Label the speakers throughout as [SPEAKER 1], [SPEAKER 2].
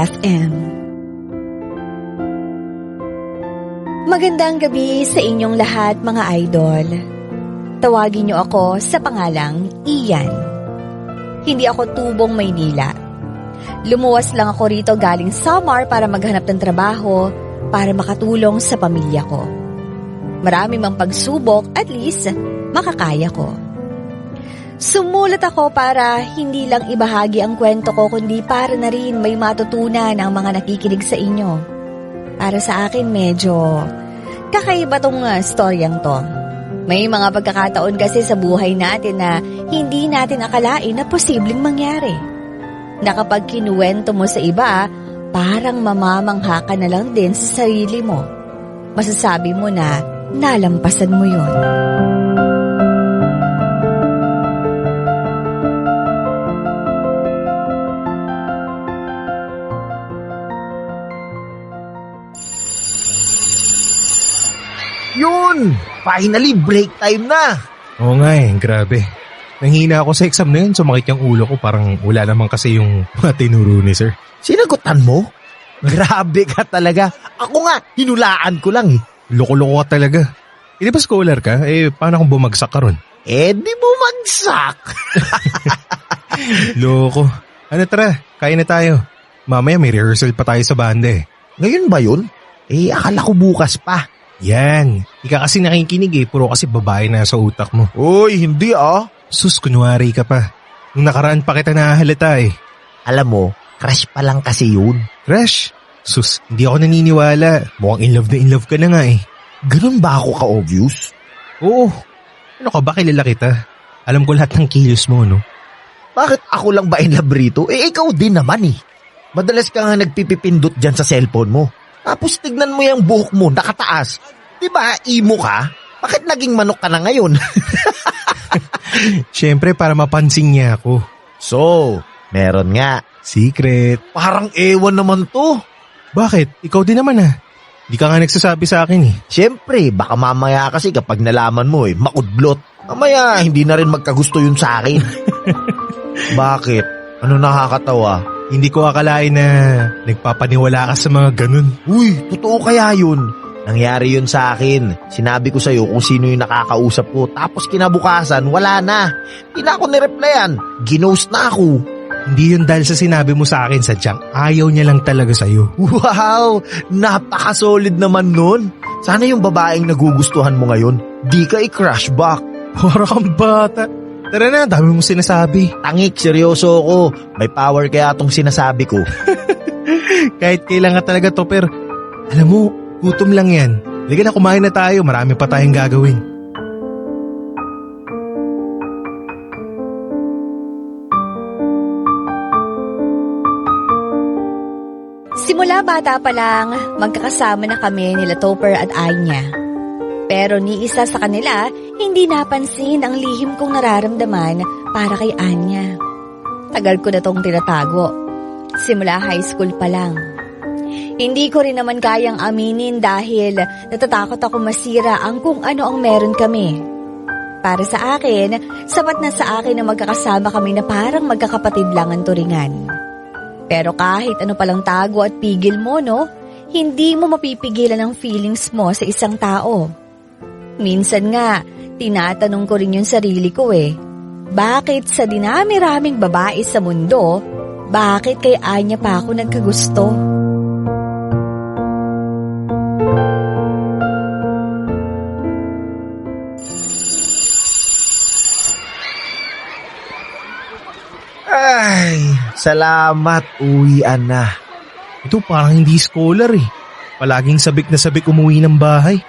[SPEAKER 1] FM. Magandang gabi sa inyong lahat, mga idol. Tawagin niyo ako sa pangalang Ian. Hindi ako tubong Maynila. Lumuwas lang ako rito galing Samar para maghanap ng trabaho para makatulong sa pamilya ko. Marami mang pagsubok, at least makakaya ko. Sumulat ako para hindi lang ibahagi ang kwento ko, kundi para na rin may matutunan ang mga nakikinig sa inyo. Para sa akin medyo kakaiba tong storyang to. May mga pagkakataon kasi sa buhay natin na hindi natin akalain na posibleng mangyari. Na kapag kinuwento mo sa iba, parang mamamangha ka na lang din sa sarili mo. Masasabi mo na nalampasan mo yun.
[SPEAKER 2] Yun! Finally, break time na!
[SPEAKER 3] Oo nga grabe. Nanghina ako sa exam na yun, sumakit yung ulo ko, parang wala naman kasi yung mga tinuro ni sir.
[SPEAKER 2] Sinagutan mo? Grabe ka talaga. Ako nga, hinulaan ko lang eh.
[SPEAKER 3] Loko-loko ka talaga. Hindi ba scholar ka? Paano kung bumagsak ka ron?
[SPEAKER 2] Di bumagsak!
[SPEAKER 3] Loko. Ano tara, kain na tayo. Mamaya may rehearsal pa tayo sa banda eh.
[SPEAKER 2] Ngayon ba yun? Akala ko bukas pa.
[SPEAKER 3] Yan, ika kasi nakikinig puro kasi babae na sa utak mo.
[SPEAKER 2] Uy, hindi ah.
[SPEAKER 3] Sus, kunwari ka pa. Nung nakaraan pa kita nahahalata eh.
[SPEAKER 2] Alam mo, crush pa lang kasi yun.
[SPEAKER 3] Crush? Sus, hindi ako naniniwala. Mukhang in love ka na nga eh.
[SPEAKER 2] Ganun ba ako ka-obvious?
[SPEAKER 3] Oo. Ano ka ba, kilala kita? Alam ko lahat ng kilos mo, no?
[SPEAKER 2] Bakit ako lang ba in love rito? Ikaw din naman eh. Madalas ka nga nagpipipindot dyan sa cellphone mo. Tapos tignan mo yung buhok mo, nakataas. Diba, emo ka? Bakit naging manok ka na ngayon?
[SPEAKER 3] Siyempre, para mapansin niya ako.
[SPEAKER 2] So, meron nga.
[SPEAKER 3] Secret.
[SPEAKER 2] Parang ewan naman to.
[SPEAKER 3] Bakit? Ikaw din naman Di ka nga nagsasabi sa akin eh.
[SPEAKER 2] Siyempre, baka mamaya kasi kapag nalaman mo makudlot. Mamaya, hindi na rin magkagusto yun sa akin. Bakit? Ano nakakatawa?
[SPEAKER 3] Hindi ko akalain na nagpapaniwala ka sa mga ganun.
[SPEAKER 2] Uy, totoo kaya yun? Nangyari yun sa akin. Sinabi ko sa'yo kung sino yung nakakausap ko. Tapos kinabukasan, wala na. Hindi na ako nireplyan. Ginost na ako.
[SPEAKER 3] Hindi yun dahil sa sinabi mo sa akin, sadyang ayaw niya lang talaga sa'yo.
[SPEAKER 2] Wow! Napaka-solid naman nun. Sana yung babaeng nagugustuhan mo ngayon, di ka i-crush back.
[SPEAKER 3] Para kang bata. Tara na, dami mong sinasabi.
[SPEAKER 2] Tangik, seryoso ako. May power kaya itong sinasabi ko.
[SPEAKER 3] Kahit kailan ka talaga to, pero alam mo, gutom lang yan. Liga na, kumain na tayo, marami pa tayong gagawin.
[SPEAKER 1] Simula bata pa lang, magkakasama na kami nila Topper at Anya. Pero ni isa sa kanila, hindi napansin ang lihim kong nararamdaman para kay Anya. Tagal ko na tong tinatago. Simula high school pa lang. Hindi ko rin naman kayang aminin dahil natatakot ako masira ang kung ano ang meron kami. Para sa akin, sapat na sa akin na magkakasama kami na parang magkakapatid lang ang turingan. Pero kahit ano palang tago at pigil mo, no, hindi mo mapipigilan ang feelings mo sa isang tao. Minsan nga, tinatanong ko rin yung sarili ko bakit sa dinami-raming babae sa mundo, bakit kay Anya pa ako nagkagusto?
[SPEAKER 2] Ay, salamat, uwian na.
[SPEAKER 3] Ito parang hindi scholar Palaging sabik na sabik umuwi ng bahay.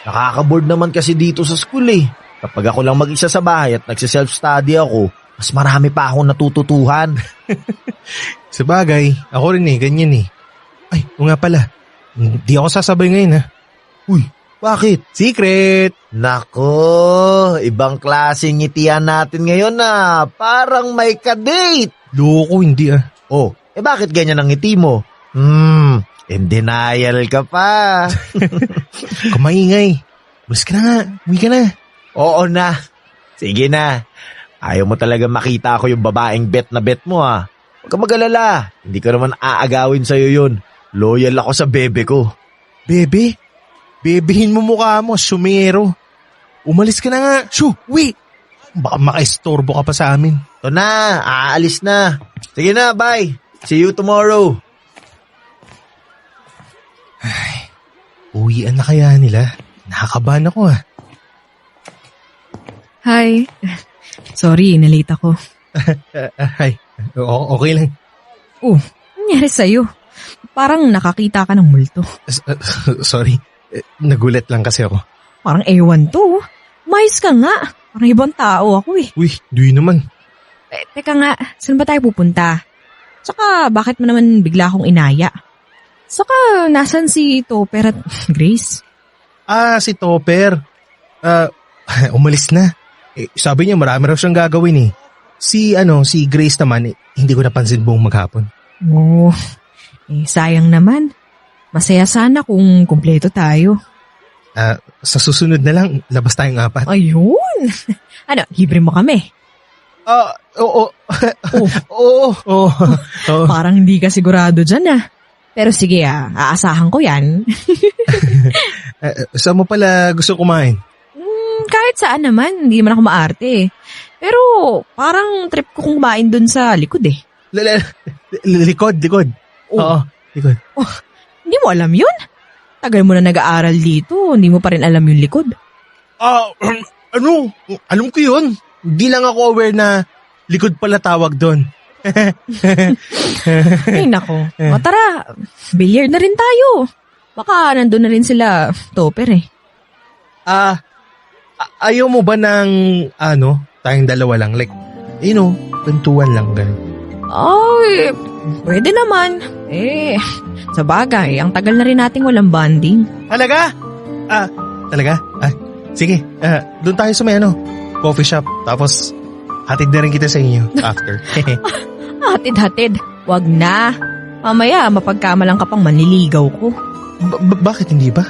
[SPEAKER 2] Nakaka-board naman kasi dito sa school Kapag ako lang mag-isa sa bahay at nagsa-self-study ako, mas marami pa akong natututuhan.
[SPEAKER 3] Sabagay, ako rin ganyan Ay, o nga pala, hindi ako sasabay ngayon
[SPEAKER 2] Uy, bakit?
[SPEAKER 3] Secret!
[SPEAKER 2] Nako, ibang klaseng ngitian natin ngayon parang may ka-date.
[SPEAKER 3] Loko, hindi
[SPEAKER 2] Oh, bakit ganyan ang ngiti mo? In denial ka pa.
[SPEAKER 3] Kumaingay. Mas ka na nga, uwi ka na.
[SPEAKER 2] Oo na. Sige na. Ayaw mo talaga makita ako yung babaeng bet na bet mo Huwag ka mag-alala. Hindi ko naman aagawin sa'yo yun. Loyal ako sa bebe ko.
[SPEAKER 3] Bebe? Bebehin mo mukha mo, sumero. Umalis ka na nga. Shoo, wait. Baka makaistorbo ka pa sa amin.
[SPEAKER 2] Ito na, aalis na. Sige na, bye. See you tomorrow.
[SPEAKER 3] Uwian na kaya nila? Nakakabahan ako
[SPEAKER 4] Hi. Sorry, nalate ako.
[SPEAKER 3] Hi. Okay lang.
[SPEAKER 4] Nangyari sa'yo? Parang nakakita ka ng multo.
[SPEAKER 3] Sorry. Nagulat lang kasi ako.
[SPEAKER 4] Parang ewan to. Mayos ka nga. Parang ibang tao ako eh.
[SPEAKER 3] Uy, di naman.
[SPEAKER 4] Teka nga, saan ba tayo pupunta? Tsaka, bakit mo naman bigla akong inaya? Saka, nasan si Topper at Grace?
[SPEAKER 3] Si Topper. Umalis na. Sabi niya marami raw siyang gagawin eh. Si Grace naman, hindi ko napansin buong maghapon.
[SPEAKER 4] Sayang naman. Masaya sana kung kumpleto tayo.
[SPEAKER 3] Sa susunod na lang, labas tayong 4.
[SPEAKER 4] Ayun! Ano, libre mo kami?
[SPEAKER 3] Oo. Oo.
[SPEAKER 4] Parang hindi ka sigurado dyan Pero sige aasahan ko yan.
[SPEAKER 3] Saan mo pala gusto kumain?
[SPEAKER 4] Kahit saan naman, hindi naman ako maarte. Pero parang trip ko kung kumain dun sa likod
[SPEAKER 3] Likod. Oo, likod.
[SPEAKER 4] Hindi mo alam yun? Tagal mo na nag-aaral dito, hindi mo pa rin alam yung likod.
[SPEAKER 3] Alam ko yun. Hindi lang ako aware na likod pala tawag doon.
[SPEAKER 4] Ay nako. O tara, billiard na rin tayo. Baka nandun na rin sila Topper
[SPEAKER 3] Ayaw mo ba ng tayong dalawa lang? Like, kwentuhan lang ganun.
[SPEAKER 4] Ay, pwede naman. Sa bagay, ang tagal na rin nating walang bonding.
[SPEAKER 3] Talaga? Talaga? Sige, doon tayo sa may coffee shop. Tapos, hatid na rin kita sa inyo after.
[SPEAKER 4] Hatid-hatid. Wag na. Mamaya, mapagkamalang ka pang manliligaw ko.
[SPEAKER 3] Bakit hindi ba?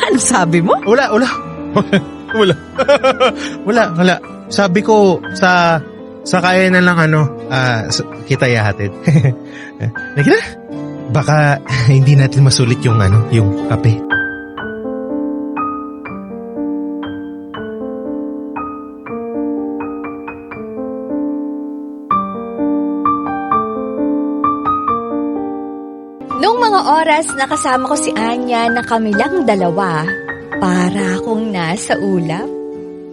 [SPEAKER 4] Ano sabi mo?
[SPEAKER 3] Wala. Wala. Sabi ko, sa kaya na lang kita ihatid. Lagi na. Baka hindi natin masulit yung kape.
[SPEAKER 1] Noong mga oras na kasama ko si Anya na kami lang dalawa, para akong nasa ulap.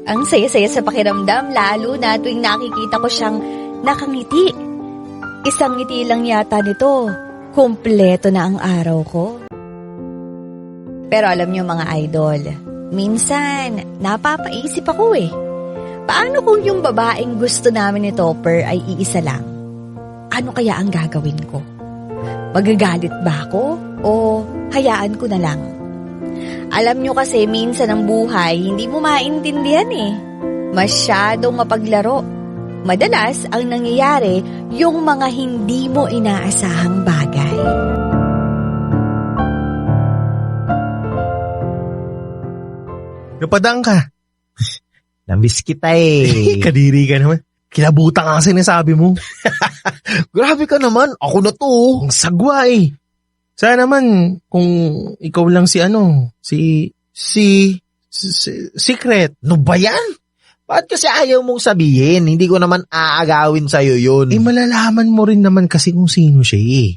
[SPEAKER 1] Ang saya-saya sa pakiramdam lalo na tuwing nakikita ko siyang nakangiti. Isang ngiti lang yata nito, kumpleto na ang araw ko. Pero alam niyo mga idol, minsan napapaisip ako Paano kung yung babaeng gusto namin ni Topper ay iisa lang? Ano kaya ang gagawin ko? Magagalit ba ako o hayaan ko na lang? Alam nyo kasi minsan ang buhay hindi mo maintindihan Masyadong mapaglaro. Madalas ang nangyayari yung mga hindi mo inaasahang bagay.
[SPEAKER 3] Napadang ka.
[SPEAKER 2] Namiss kita
[SPEAKER 3] Kadiri ka naman. Kilabutan ka kasi nasabi mo.
[SPEAKER 2] Grabe ka naman. Ako na to.
[SPEAKER 3] Ang sagwa Sana naman kung ikaw lang secret.
[SPEAKER 2] No ba yan? Bakit kasi ayaw mong sabihin? Hindi ko naman aagawin sa'yo yun.
[SPEAKER 3] Malalaman mo rin naman kasi kung sino siya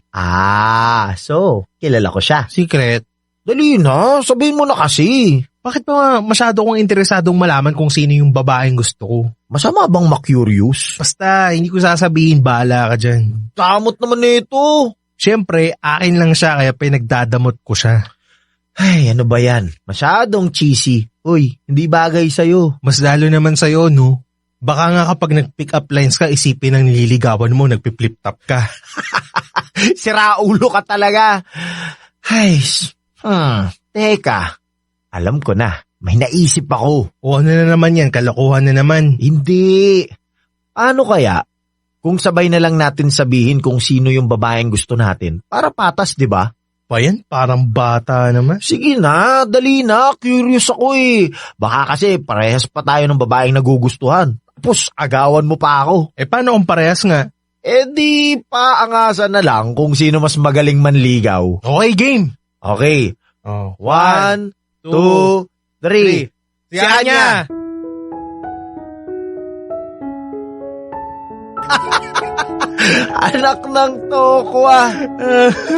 [SPEAKER 2] so, kilala ko siya.
[SPEAKER 3] Secret?
[SPEAKER 2] Dali na, sabihin mo na kasi.
[SPEAKER 3] Bakit ba masyado kong interesadong malaman kung sino yung babaeng gusto ko?
[SPEAKER 2] Masama bang ma-curious?
[SPEAKER 3] Basta, hindi ko sasabihin, bahala ka dyan.
[SPEAKER 2] Kamot naman nito.
[SPEAKER 3] Siyempre, akin lang siya kaya pinagdadamot ko siya.
[SPEAKER 2] Ay, ano ba yan? Masyadong cheesy. Uy, hindi bagay sa'yo.
[SPEAKER 3] Mas lalo naman sa'yo, no? Baka nga kapag nag-pick up lines ka, isipin ng nililigawan mo, nagpi-flip top ka.
[SPEAKER 2] Siraulo ka talaga. Ay, teka. Alam ko na, may naisip ako.
[SPEAKER 3] O ano na naman yan, kalokohan na naman.
[SPEAKER 2] Hindi. Ano kaya? Kung sabay na lang natin sabihin kung sino yung babaeng gusto natin, para patas, di ba?
[SPEAKER 3] Pa yan? Parang bata naman.
[SPEAKER 2] Sige na, dali na. Curious ako Baka kasi parehas pa tayo ng babaeng nagugustuhan. Tapos agawan mo pa ako.
[SPEAKER 3] Eh paano kung parehas nga?
[SPEAKER 2] Eh di paangasan na lang kung sino mas magaling manligaw.
[SPEAKER 3] Okay, game.
[SPEAKER 2] Okay.
[SPEAKER 3] Oh,
[SPEAKER 2] 1, 2, 3.
[SPEAKER 3] Si Anya!
[SPEAKER 2] Anak ng toko ah.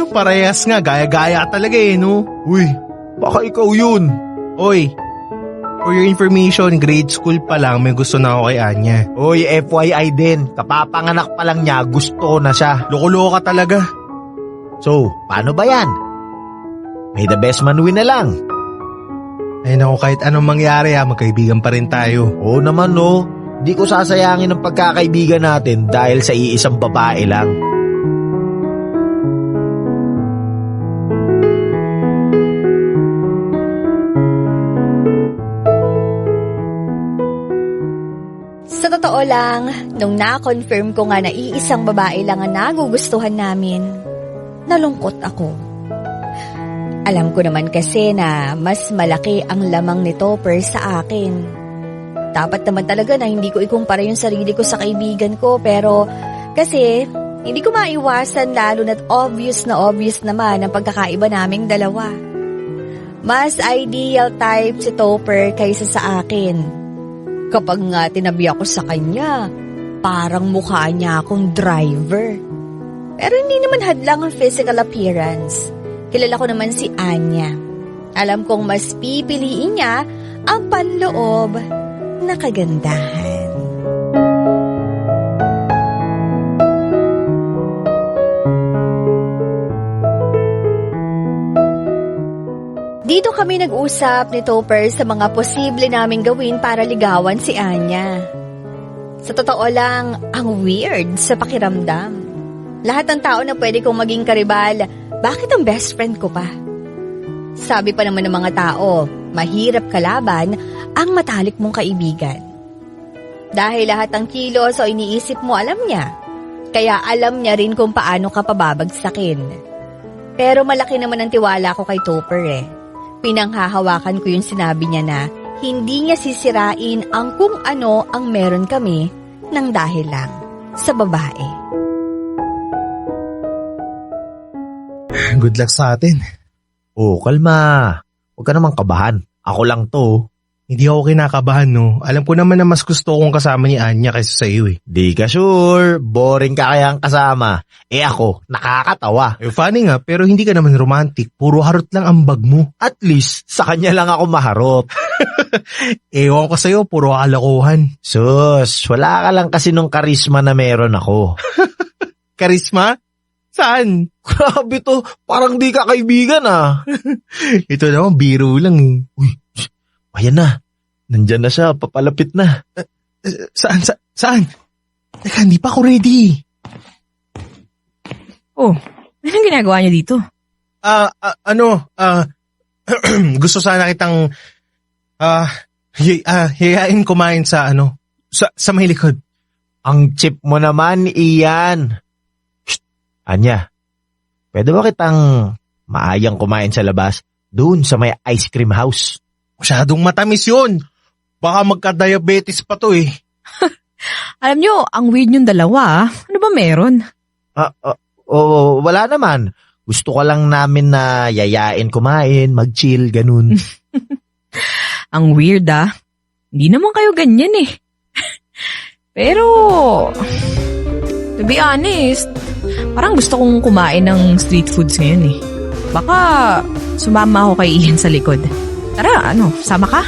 [SPEAKER 3] Parehas nga, gaya-gaya talaga eh, no?
[SPEAKER 2] Uy, baka ikaw yun.
[SPEAKER 3] Oy, for your information, grade school pa lang may gusto na ako kay Anya.
[SPEAKER 2] Uy, FYI din. Kapapanganak pa lang niya, gusto ko na siya.
[SPEAKER 3] Loko-loko ka talaga.
[SPEAKER 2] So, paano ba yan? May the best man win na lang.
[SPEAKER 3] Ay naku, kahit anong mangyari magkaibigan pa rin tayo.
[SPEAKER 2] Oo naman no. Di ko sasayangin ang pagkakaibigan natin dahil sa iisang babae lang.
[SPEAKER 1] Sa totoo lang, nung na-confirm ko nga na iisang babae lang ang nagugustuhan namin, nalungkot ako. Alam ko naman kasi na mas malaki ang lamang ni Topper sa akin. Dapat naman talaga na hindi ko ikumpara yung sarili ko sa kaibigan ko, pero kasi hindi ko maiwasan lalo na't obvious naman ang pagkakaiba naming dalawa. Mas ideal type si Topper kaysa sa akin. Kapag nga tinabi ako sa kanya, parang mukha niya akong driver. Pero hindi naman hadlang ang physical appearance. Kilala ko naman si Anya. Alam kong mas pipiliin niya ang panloob na kagandahan. Dito kami nag-usap ni Topper sa mga posible naming gawin para ligawan si Anya. Sa totoo lang, ang weird sa pakiramdam. Lahat ng tao na pwede kong maging karibal, bakit ang best friend ko pa? Sabi pa naman ng mga tao, mahirap kalaban ang matalik mong kaibigan. Dahil lahat ng kilos o iniisip mo alam niya, kaya alam niya rin kung paano ka pababagsakin. Pero malaki naman ang tiwala ko kay Topper eh. Pinanghahawakan ko yung sinabi niya na hindi niya sisirain ang kung ano ang meron kami nang dahil lang sa babae.
[SPEAKER 3] Good luck sa atin.
[SPEAKER 2] Oh, kalma. Huwag ka namang kabahan. Ako lang to.
[SPEAKER 3] Hindi ako kinakabahan, no? Alam ko naman na mas gusto kong kasama ni Anya kaysa sa iyo eh.
[SPEAKER 2] Di ka sure. Boring ka kaya ang kasama. Eh ako, nakakatawa.
[SPEAKER 3] Eh, funny nga, pero hindi ka naman romantic. Puro harot lang ang bag mo.
[SPEAKER 2] At least, sa kanya lang ako maharot.
[SPEAKER 3] Ewan ko sa'yo, puro kalokohan.
[SPEAKER 2] Sus, wala ka lang kasi nung karisma na meron ako.
[SPEAKER 3] Karisma? Saan?
[SPEAKER 2] Grabe to, parang di ka kaibigan ah.
[SPEAKER 3] Ito naman, biro lang eh.
[SPEAKER 2] Uy, ayan na. Nandyan na siya, papalapit na.
[SPEAKER 3] Saan? Teka, hindi pa ako ready.
[SPEAKER 4] Oh, anong ginagawa niyo dito?
[SPEAKER 3] Gusto sana kitang, hiyain kumain sa sa may likod.
[SPEAKER 2] Ang chip mo naman, Ian. Shh, Anya, pwede ba kitang maayang kumain sa labas? Doon sa may ice cream house.
[SPEAKER 3] Masyadong matamis yun. Baka magka-diabetes pa to eh.
[SPEAKER 4] Alam niyo, ang weird niyong dalawa. Ano ba meron?
[SPEAKER 2] Wala naman. Gusto ko lang namin na yayain kumain, mag-chill, ganun.
[SPEAKER 4] Ang weird Hindi naman kayo ganyan eh. Pero, to be honest, parang gusto kong kumain ng street foods ngayon eh. Baka sumama ako kay Ian sa likod. Tara, sama ka?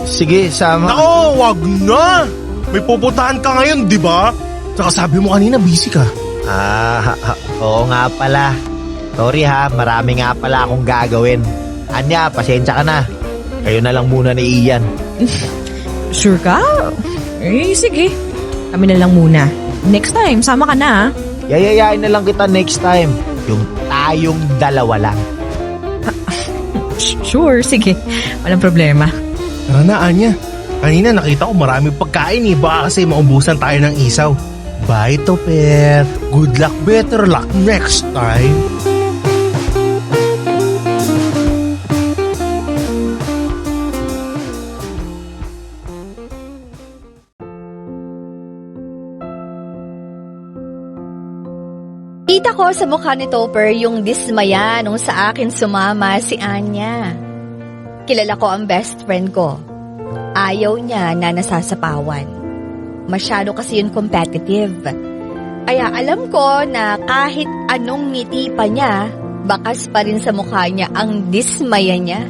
[SPEAKER 2] Sige, sama.
[SPEAKER 3] Nako, wag na! May pupuntahan ka ngayon, di ba? Saka sabi mo kanina, busy ka.
[SPEAKER 2] Oo nga pala. Sorry ha, marami nga pala akong gagawin. Anya, pasensya ka na. Kayo na lang muna ni Ian.
[SPEAKER 4] Sure ka? Eh, sige. Kami na lang muna. Next time, sama ka na
[SPEAKER 2] Yayayain na lang kita next time. Yung tayong dalawa lang.
[SPEAKER 4] Sure, sige. Walang problema.
[SPEAKER 3] Tara na, Anya. Kanina nakita ko marami pagkain eh. Baka kasi maubusan tayo ng isaw. Bye, Topper. Good luck, better luck next time.
[SPEAKER 1] Kita ko sa mukha ni Topper yung dismaya nung sa akin sumama si Anya. Kilala ko ang best friend ko. Ayaw niya na nasasapawan. Masyado kasi yun competitive. Kaya alam ko na kahit anong ngiti pa niya, bakas pa rin sa mukha niya ang dismaya niya.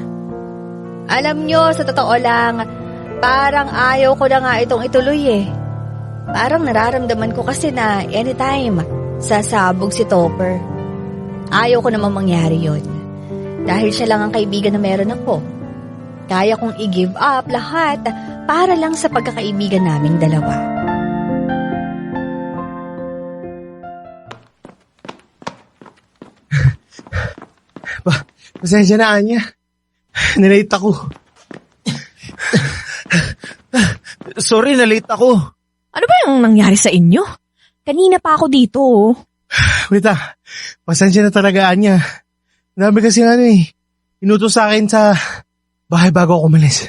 [SPEAKER 1] Alam nyo, sa totoo lang, parang ayaw ko na nga itong ituloy eh. Parang nararamdaman ko kasi na anytime sasabog si Topper. Ayaw ko namang mangyari yun. Dahil siya lang ang kaibigan na meron ako. Kaya kong i-give up lahat para lang sa pagkakaibigan naming dalawa.
[SPEAKER 3] Pasensya na, Anya. Nalate ako.
[SPEAKER 2] Sorry, na-late ako.
[SPEAKER 4] Ano ba yung nangyari sa inyo? Kanina pa ako dito. Oh.
[SPEAKER 3] Wait pasensya na talaga, Anya. Dami kasi inutos sa akin sa bahay bago ako umalis.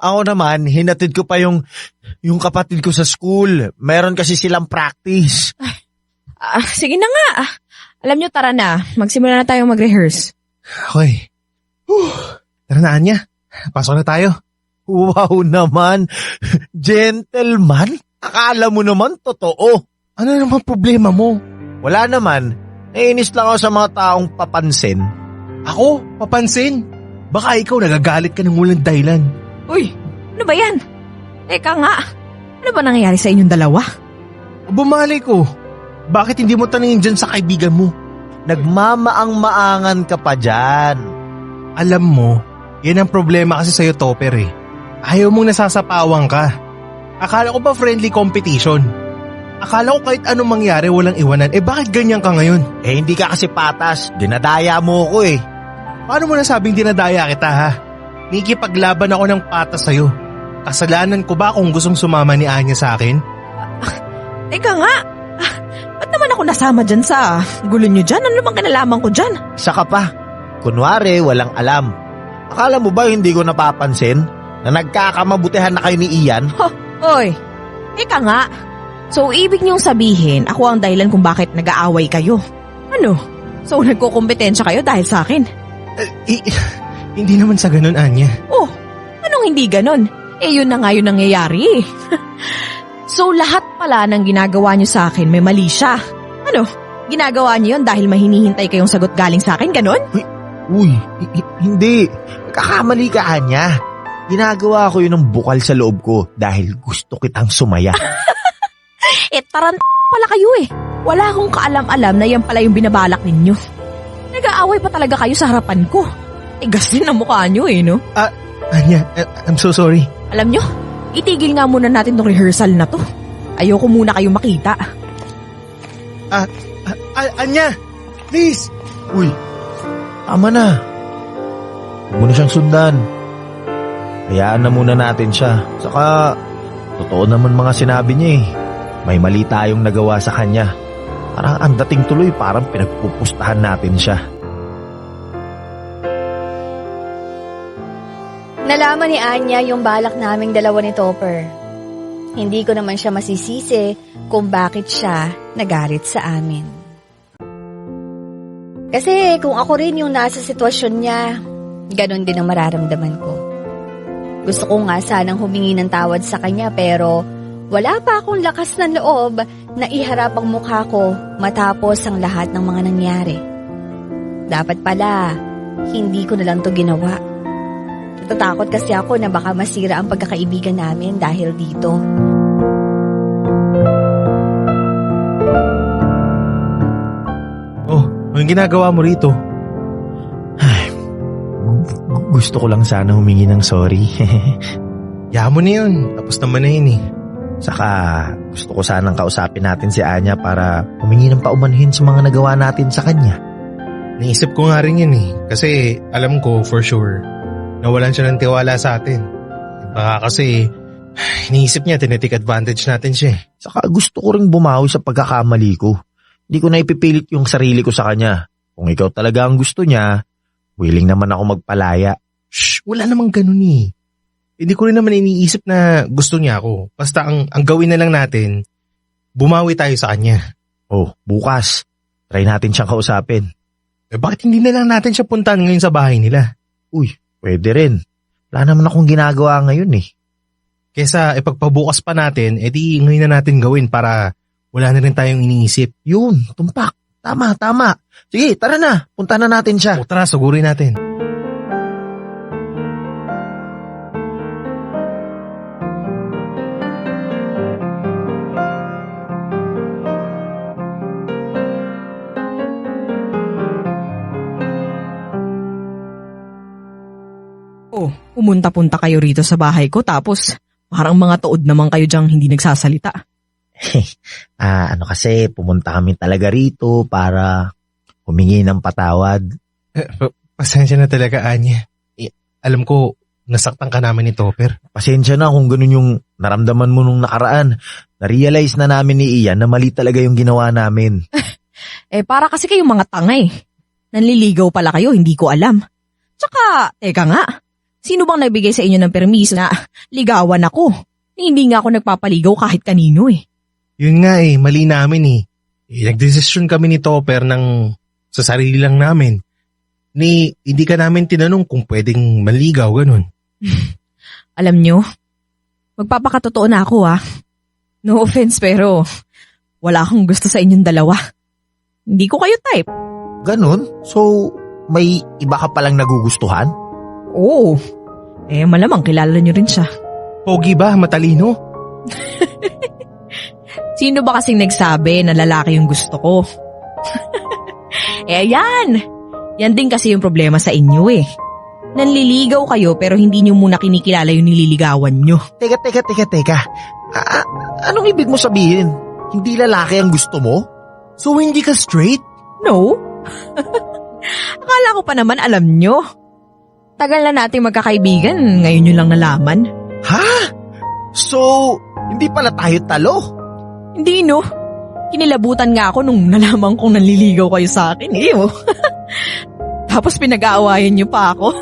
[SPEAKER 2] Ako naman, hinatid ko pa yung kapatid ko sa school. Meron kasi silang practice.
[SPEAKER 4] Sige na nga. Alam nyo, tara na. Magsimula na tayong mag-rehearse.
[SPEAKER 3] Okay. Tara na, Anya. Pasok na tayo.
[SPEAKER 2] Wow naman. Gentleman? Akala mo naman totoo.
[SPEAKER 3] Ano naman problema mo?
[SPEAKER 2] Wala naman. Nainis lang ako sa mga taong papansin.
[SPEAKER 3] Ako? Papansin? Baka ikaw nagagalit ka ng walang dahilan.
[SPEAKER 4] Uy, ano ba yan? Teka nga. Ano ba nangyayari sa inyong dalawa?
[SPEAKER 3] Bumali ko. Bakit hindi mo tanungin dyan sa kaibigan mo?
[SPEAKER 2] Nagmamaang-maangan ka pa dyan.
[SPEAKER 3] Alam mo, yan ang problema kasi sa'yo, Topper eh. Ayaw mong nasasapawang ka. Akala ko ba friendly competition? Akala ko kahit anong mangyari walang iwanan. Bakit ganyan ka ngayon?
[SPEAKER 2] Hindi ka kasi patas. Dinadaya mo ko eh.
[SPEAKER 3] Paano mo nasabing dinadaya kita ha? Nikipaglaban ako ng patas sa'yo. Kasalanan ko ba kung gustong sumama ni Anya sa akin?
[SPEAKER 4] Teka nga. Ba't naman ako nasama dyan sa gulo nyo dyan? Ano bang kinalaman ko dyan?
[SPEAKER 2] Isa ka pa. Kunwari, walang alam. Akala mo ba hindi ko napapansin na nagkakamabutihan na kayo ni Ian?
[SPEAKER 4] Hoy, teka nga. So, ibig niyong sabihin, ako ang dahilan kung bakit nag-aaway kayo. Ano? So, nagkukompetensya kayo dahil sa akin?
[SPEAKER 3] Hindi naman sa ganun, Anya.
[SPEAKER 4] Oh, anong hindi ganon? Yun na nga yun nangyayari eh. So, lahat pala ng ginagawa niyo sa akin may mali siya. Ano? Ginagawa niyo yun dahil mahinihintay kayong sagot galing sa akin, ganon?
[SPEAKER 2] Uy, hindi. Kakamali ka, Anya. Ginagawa ko yun ng bukal sa loob ko dahil gusto kitang sumaya.
[SPEAKER 4] Tarant pala kayo eh. Wala akong kaalam-alam na yan pala yung binabalak ninyo. Nag-aaway pa talaga kayo sa harapan ko. Tigas din ang mukha nyo eh, no?
[SPEAKER 3] Anya, I'm so sorry.
[SPEAKER 4] Alam nyo, itigil nga muna natin tong rehearsal na to. Ayoko muna kayo makita.
[SPEAKER 3] Anya, please.
[SPEAKER 2] Uy, tama na. Huwag mo na siyang sundan. Hayaan na muna natin siya. Saka, totoo naman mga sinabi niya eh. May mali tayong nagawa sa kanya. Parang ang dating tuloy, parang pinagpupustahan natin siya.
[SPEAKER 1] Nalaman ni Anya yung balak naming dalawa ni Topper. Hindi ko naman siya masisisi kung bakit siya nagalit sa amin. Kasi kung ako rin yung nasa sitwasyon niya, ganun din ang mararamdaman ko. Gusto ko nga sanang humingi ng tawad sa kanya pero wala pa akong lakas ng loob na iharap ang mukha ko matapos ang lahat ng mga nangyari. Dapat pala, hindi ko na lang to ginawa. Natatakot kasi ako na baka masira ang pagkakaibigan namin dahil dito.
[SPEAKER 3] Oh, anong ginagawa mo rito?
[SPEAKER 2] Gusto ko lang sana humingi ng sorry.
[SPEAKER 3] Yaman mo na yun. Tapos naman na yun eh.
[SPEAKER 2] Saka gusto ko sanang kausapin natin si Anya para humingi ng paumanhin sa mga nagawa natin sa kanya.
[SPEAKER 3] Naisip ko nga rin yun eh. Kasi alam ko for sure nawalan siya ng tiwala sa atin. Baka kasi iniisip niya tinitake advantage natin siya.
[SPEAKER 2] Saka gusto ko ring bumawi sa pagkakamali ko. Hindi ko na ipipilit yung sarili ko sa kanya. Kung ikaw talaga ang gusto niya, willing naman ako magpalaya.
[SPEAKER 3] Shh, wala namang ganun eh. Hindi ko rin naman iniisip na gusto niya ako. Basta ang gawin na lang natin, bumawi tayo sa kanya.
[SPEAKER 2] Oh, bukas. Try natin siyang kausapin.
[SPEAKER 3] Bakit hindi na lang natin siya puntahan ngayon sa bahay nila?
[SPEAKER 2] Uy, pwede rin. Wala naman akong ginagawa ngayon eh.
[SPEAKER 3] Kesa ipagpabukas pa natin, edi ngayon na natin gawin para wala na rin tayong iniisip.
[SPEAKER 2] Yun, tumpak. Tama. Sige, tara na. Punta na natin siya.
[SPEAKER 3] O tara, sugurin natin.
[SPEAKER 4] Oh, pumunta-punta kayo rito sa bahay ko tapos parang mga tuod naman kayo diyang hindi nagsasalita.
[SPEAKER 2] Ano kasi, pumunta kami talaga rito para humingi ng patawad.
[SPEAKER 3] Pasensya na talaga, Anya. Alam ko, nasaktan ka namin ni Topper.
[SPEAKER 2] Pasensya na kung ganun yung naramdaman mo nung nakaraan. Na-realize na namin ni Ian na mali talaga yung ginawa namin.
[SPEAKER 4] Para kasi kayong mga tanga eh. Nanliligaw pala kayo, hindi ko alam. Tsaka, teka nga, sino bang nagbigay sa inyo ng permiso na ligawan ako? Hindi nga ako nagpapaligaw kahit kanino eh.
[SPEAKER 3] Yun nga mali namin eh. Nagdesisyon kami ni Topper sa sarili lang namin. Hindi ka namin tinanong kung pwedeng maligaw, ganun.
[SPEAKER 4] Alam nyo, magpapakatotoo na ako No offense pero wala akong gusto sa inyong dalawa. Hindi ko kayo type.
[SPEAKER 2] Ganun? So, may iba ka palang nagugustuhan?
[SPEAKER 4] Oo. Malamang kilala nyo rin siya.
[SPEAKER 3] Pogi ba? Matalino?
[SPEAKER 4] Sino ba kasing nagsabi na lalaki yung gusto ko? Ayan. Yan din kasi yung problema sa inyo Nanliligaw kayo pero hindi nyo muna kinikilala yung nililigawan nyo.
[SPEAKER 2] Teka. Anong ibig mo sabihin? Hindi lalaki ang gusto mo?
[SPEAKER 3] So hindi ka straight?
[SPEAKER 4] No. Akala ko pa naman alam nyo. Tagal na nating magkakaibigan, ngayon nyo lang nalaman.
[SPEAKER 2] Ha? So, hindi pala tayo talo?
[SPEAKER 4] Hindi no. Kinilabutan nga ako nung nalaman kong nanliligaw kayo sa akin. Tapos pinag-aawayan nyo pa ako.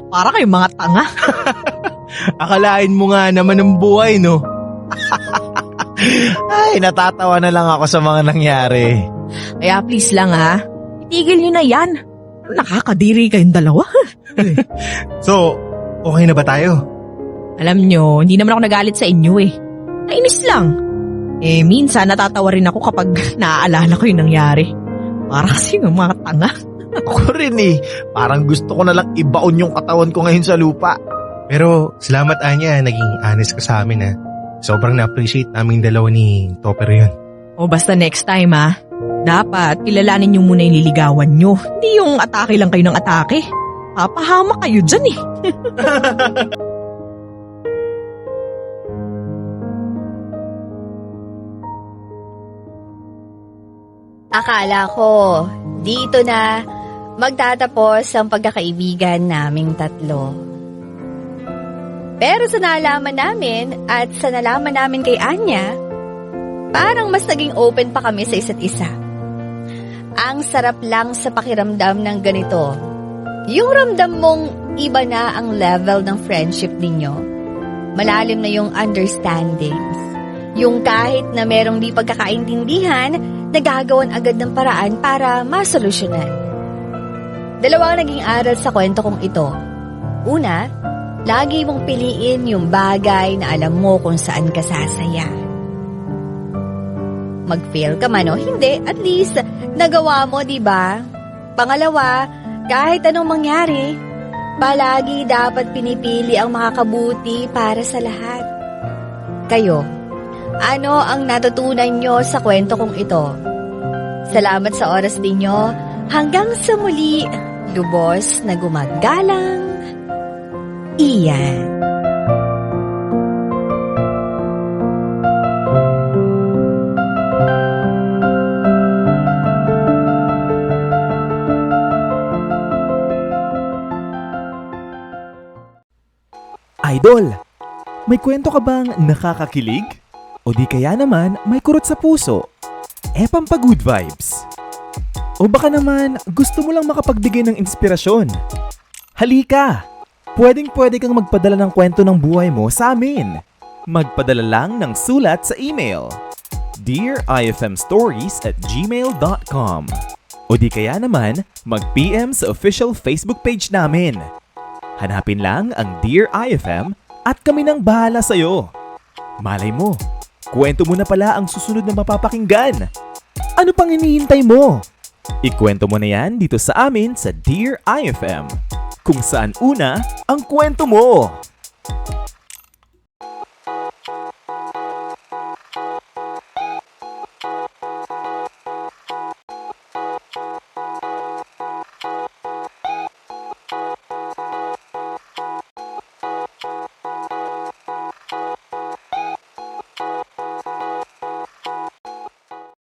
[SPEAKER 4] Para kayong mga tanga.
[SPEAKER 3] Akalain mo nga naman ang buhay, no?
[SPEAKER 2] Ay, natatawa na lang ako sa mga nangyari.
[SPEAKER 4] Kaya please lang itigil nyo na yan. Nakakadiri kayong dalawa.
[SPEAKER 3] So, okay na ba tayo?
[SPEAKER 4] Alam nyo, hindi naman ako nagalit sa inyo Nainis lang. Minsan natatawa rin ako kapag naaalala ko yung nangyari. Para kasi ng mga tanga.
[SPEAKER 2] Ako rin Parang gusto ko na lang ibaon yung katawan ko ngayon sa lupa.
[SPEAKER 3] Pero salamat, Anya, naging honest ka sa amin Sobrang na-appreciate namin dalawa ni Topper yun.
[SPEAKER 4] O basta next time dapat kilalanin nyo muna yung liligawan nyo. Hindi yung atake lang kayo ng atake. Papahamak kayo dyan
[SPEAKER 1] Akala ko, dito na magtatapos ang pagkakaibigan naming tatlo. Pero sa nalaman namin at sa nalaman namin kay Anya, parang mas naging open pa kami sa isa't isa. Ang sarap lang sa pakiramdam ng ganito. Yung ramdam mong iba na ang level ng friendship ninyo. Malalim na yung understandings. Yung kahit na merong di pagkakaintindihan, nagagawan agad ng paraan para masolusyonan. Dalawang naging aral sa kwento kong ito. Una, lagi mong piliin yung bagay na alam mo kung saan ka sasaya. Mag-fail ka man o hindi, at least nagawa mo, diba? Pangalawa, kahit anong mangyari, palagi dapat pinipili ang makakabuti para sa lahat. Kayo, ano ang natutunan nyo sa kwento kong ito? Salamat sa oras ninyo. Hanggang sa muli, lubos na gumagalang, Ian.
[SPEAKER 5] Idol, may kwento ka bang nakakakilig? O di kaya naman may kurot sa puso? Pampagood vibes. O baka naman gusto mo lang makapagbigay ng inspirasyon? Halika! Pwedeng-pwede kang magpadala ng kwento ng buhay mo sa amin. Magpadala lang ng sulat sa email dearifmstories@gmail.com o di kaya naman mag-PM sa official Facebook page namin. Hanapin lang ang Dear IFM at kami nang bahala sa'yo. Malay mo, kwento mo na pala ang susunod na mapapakinggan. Ano pang hinihintay mo? Ikwento mo na yan dito sa amin sa Dear IFM, kung saan una ang kwento mo.